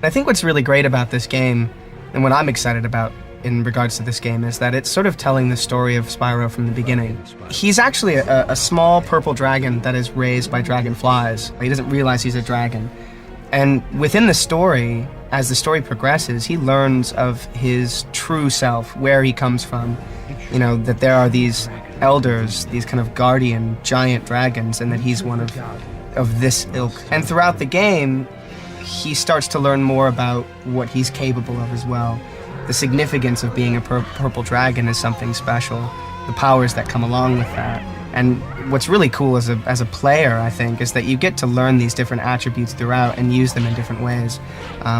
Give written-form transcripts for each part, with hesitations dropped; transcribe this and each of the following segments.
I think what's really great about this game, and what I'm excited about in regards to this game, is that it's sort of telling the story of Spyro from the beginning. He's actually a small purple dragon that is raised by dragonflies. He doesn't realize he's a dragon. And within the story, as the story progresses, he learns of his true self, where he comes from. You know, that there are these elders, these kind of guardian giant dragons, and that he's one of this ilk. And throughout the game, he starts to learn more about what he's capable of as well. The significance of being a purple dragon is something special, the powers that come along with that. And what's really cool as a player, I think, is that you get to learn these different attributes throughout and use them in different ways,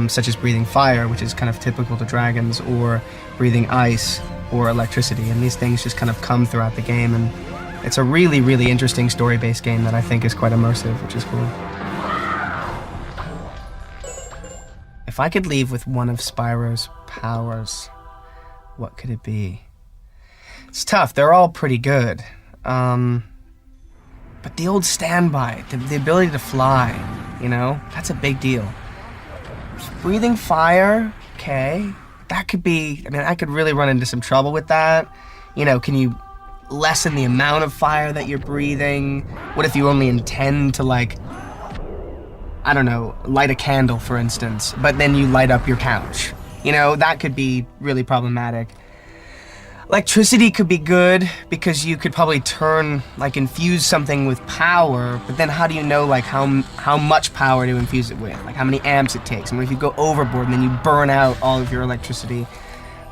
such as breathing fire, which is kind of typical to dragons, or breathing ice or electricity, and these things just kind of come throughout the game, and it's a really, really interesting story-based game that I think is quite immersive, which is cool. If I could leave with one of Spyro's powers, what could it be? It's tough, they're all pretty good. But the old standby, the ability to fly, you know, that's a big deal. Breathing fire, okay, that could be, I mean, I could really run into some trouble with that. You know, can you lessen the amount of fire that you're breathing? What if you only intend to, like, I don't know, light a candle, for instance, but then you light up your couch? You know, that could be really problematic. Electricity could be good, because you could probably infuse something with power, but then how do you know, like, how much power to infuse it with? Like, how many amps it takes? And if you go overboard and then you burn out all of your electricity,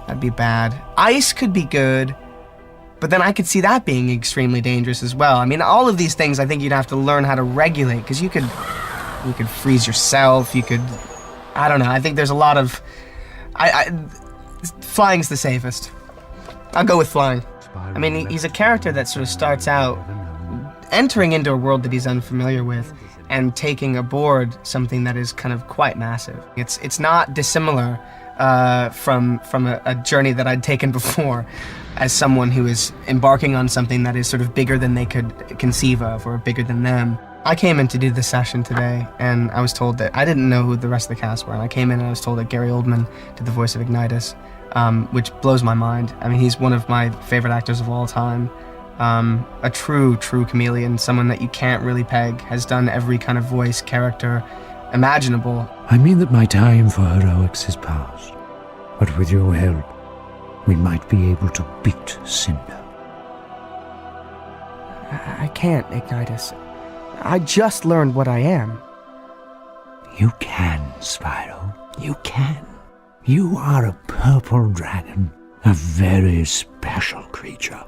that'd be bad. Ice could be good, but then I could see that being extremely dangerous as well. I mean, all of these things I think you'd have to learn how to regulate, because you could freeze yourself, you could, I don't know, I think there's a lot of, flying's the safest. I'll go with flying. I mean, he's a character that sort of starts out entering into a world that he's unfamiliar with and taking aboard something that is kind of quite massive. It's not dissimilar from a journey that I'd taken before as someone who is embarking on something that is sort of bigger than they could conceive of, or bigger than them. I came in to do this session today, and I was told that I didn't know who the rest of the cast were, and I came in and I was told that Gary Oldman did the voice of Ignitus. Which blows my mind. I mean, he's one of my favorite actors of all time. A true chameleon, someone that you can't really peg, has done every kind of voice, character imaginable. I mean that my time for heroics is past, but with your help, we might be able to beat Cinder. I can't, Ignitus. I just learned what I am. You can, Spyro. You can. You are a purple dragon, a very special creature.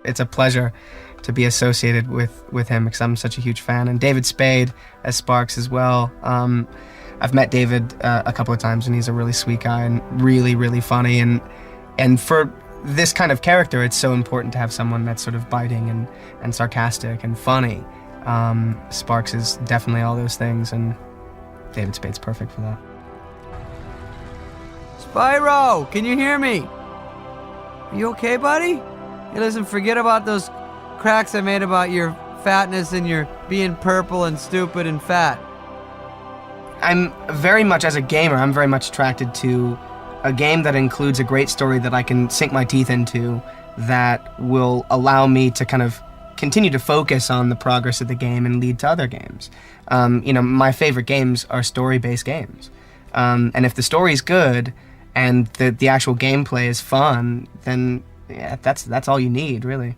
It's a pleasure to be associated with him, because I'm such a huge fan. And David Spade as Sparks as well. I've met David a couple of times, and he's a really sweet guy and really, really funny. And for this kind of character, it's so important to have someone that's sort of biting and sarcastic and funny. Sparks is definitely all those things, and David Spade's perfect for that. Spyro, can you hear me? Are you okay, buddy? Hey, listen, forget about those cracks I made about your fatness and your being purple and stupid and fat. I'm very much, as a gamer, I'm very much attracted to a game that includes a great story that I can sink my teeth into, that will allow me to kind of continue to focus on the progress of the game and lead to other games. You know, my favorite games are story-based games. And if the story's good, and the actual gameplay is fun, then yeah, that's all you need, really.